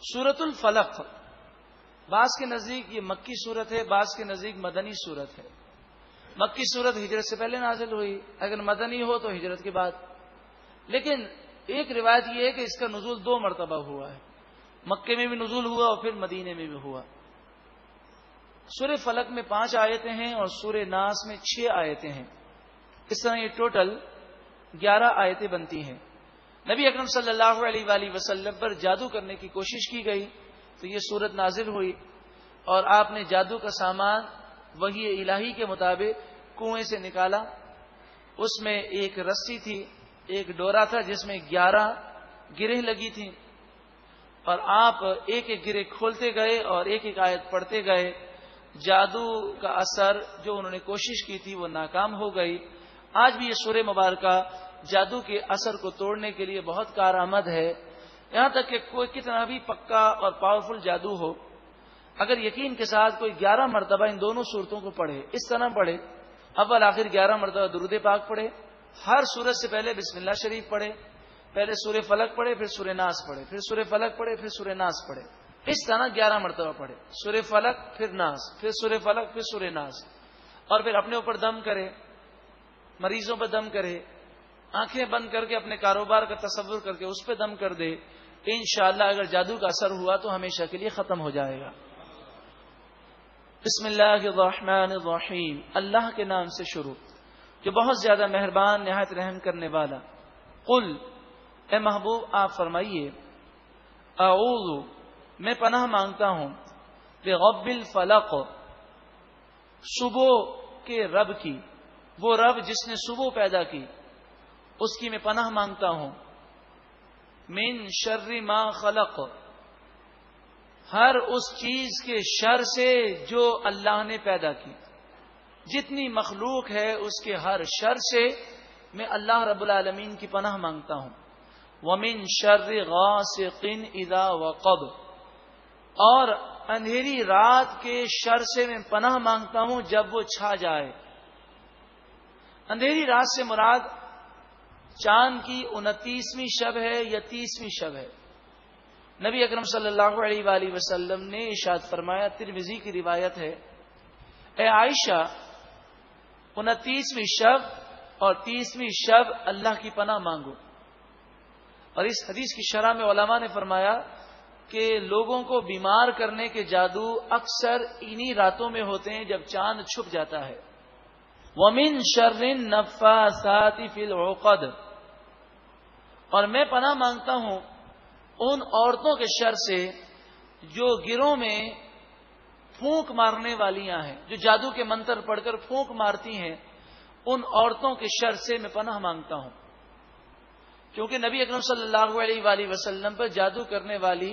سورت الفلق بعض کے نزدیک یہ مکی صورت ہے، بعض کے نزدیک مدنی صورت ہے۔ مکی صورت ہجرت سے پہلے نازل ہوئی، اگر مدنی ہو تو ہجرت کے بعد۔ لیکن ایک روایت یہ ہے کہ اس کا نزول 2 مرتبہ ہوا ہے، مکے میں بھی نزول ہوا اور پھر مدینے میں بھی ہوا۔ سورہ فلق میں 5 آیتیں ہیں اور سورہ ناس میں 6 آیتیں ہیں، اس طرح یہ ٹوٹل 11 آیتیں بنتی ہیں۔ نبی اکرم صلی اللہ علیہ وآلہ وسلم پر جادو کرنے کی کوشش کی گئی تو یہ صورت نازل ہوئی، اور آپ نے جادو کا سامان وحی الہی کے مطابق کنویں سے نکالا۔ اس میں ایک رسی تھی، ایک ڈورا تھا جس میں 11 گرہ لگی تھیں، اور آپ ایک ایک گرہ کھولتے گئے اور ایک ایک آیت پڑھتے گئے۔ جادو کا اثر جو انہوں نے کوشش کی تھی وہ ناکام ہو گئی۔ آج بھی یہ سورہ مبارکہ جادو کے اثر کو توڑنے کے لیے بہت کارآمد ہے، یہاں تک کہ کوئی کتنا بھی پکا اور پاورفل جادو ہو، اگر یقین کے ساتھ کوئی 11 مرتبہ ان دونوں صورتوں کو پڑھے، اس طرح پڑھے، اول آخر 11 مرتبہ درود پاک پڑھے، ہر سورت سے پہلے بسم اللہ شریف پڑھے، پہلے سورہ فلق پڑھے، پھر سورہ ناس پڑھے، پھر سورہ فلق پڑھے، پھر سورہ ناس پڑھے، اس طرح 11 مرتبہ پڑھے، سورہ فلق پھر ناس، پھر سورہ فلق پھر سورہ ناس، اور پھر اپنے اوپر دم کرے، مریضوں پہ دم کرے، آنکھیں بند کر کے اپنے کاروبار کا تصور کر کے اس پہ دم کر دے، انشاءاللہ اگر جادو کا اثر ہوا تو ہمیشہ کے لیے ختم ہو جائے گا۔ بسم اللہ الرحمن الرحیم، اللہ کے نام سے شروع جو بہت زیادہ مہربان نہایت رحم کرنے والا۔ قل، اے محبوب آپ فرمائیے، اعوذ، میں پناہ مانگتا ہوں، برب الفلق، صبح کے رب کی، وہ رب جس نے صبح پیدا کی اس کی میں پناہ مانگتا ہوں، من شر ما خلق، ہر اس چیز کے شر سے جو اللہ نے پیدا کی، جتنی مخلوق ہے اس کے ہر شر سے میں اللہ رب العالمین کی پناہ مانگتا ہوں۔ ومن شر غاسق اذا وقب، اور اندھیری رات کے شر سے میں پناہ مانگتا ہوں جب وہ چھا جائے۔ اندھیری رات سے مراد چاند کی 29ویں شب ہے یا 30ویں شب ہے۔ نبی اکرم صلی اللہ علیہ وآلہ وسلم نے ارشاد فرمایا، ترمذی کی روایت ہے، اے عائشہ، 29ویں شب اور 30ویں شب اللہ کی پناہ مانگو۔ اور اس حدیث کی شرح میں علماء نے فرمایا کہ لوگوں کو بیمار کرنے کے جادو اکثر انہی راتوں میں ہوتے ہیں جب چاند چھپ جاتا ہے۔ وَمِن شَرِّ النَّفَّاثَاتِ فِي الْعُقَدِ، اور میں پناہ مانگتا ہوں ان عورتوں کے شر سے جو گروں میں پھونک مارنے والیاں ہیں، جو جادو کے منتر پڑھ کر پھونک مارتی ہیں، ان عورتوں کے شر سے میں پناہ مانگتا ہوں۔ کیونکہ نبی اکرم صلی اللہ علیہ وآلہ وسلم پر جادو کرنے والی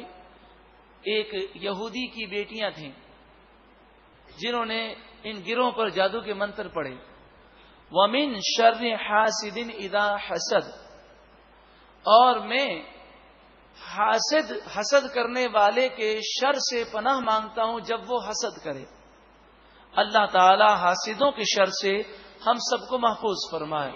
ایک یہودی کی بیٹیاں تھیں جنہوں نے ان گروہوں پر جادو کے منتر پڑھے۔ وَمِن شَرِّ حَاسِدٍ إِذَا حَسَدَ، اور میں حسد کرنے والے کے شر سے پناہ مانگتا ہوں جب وہ حسد کرے۔ اللہ تعالی حاسدوں کے شر سے ہم سب کو محفوظ فرمائے۔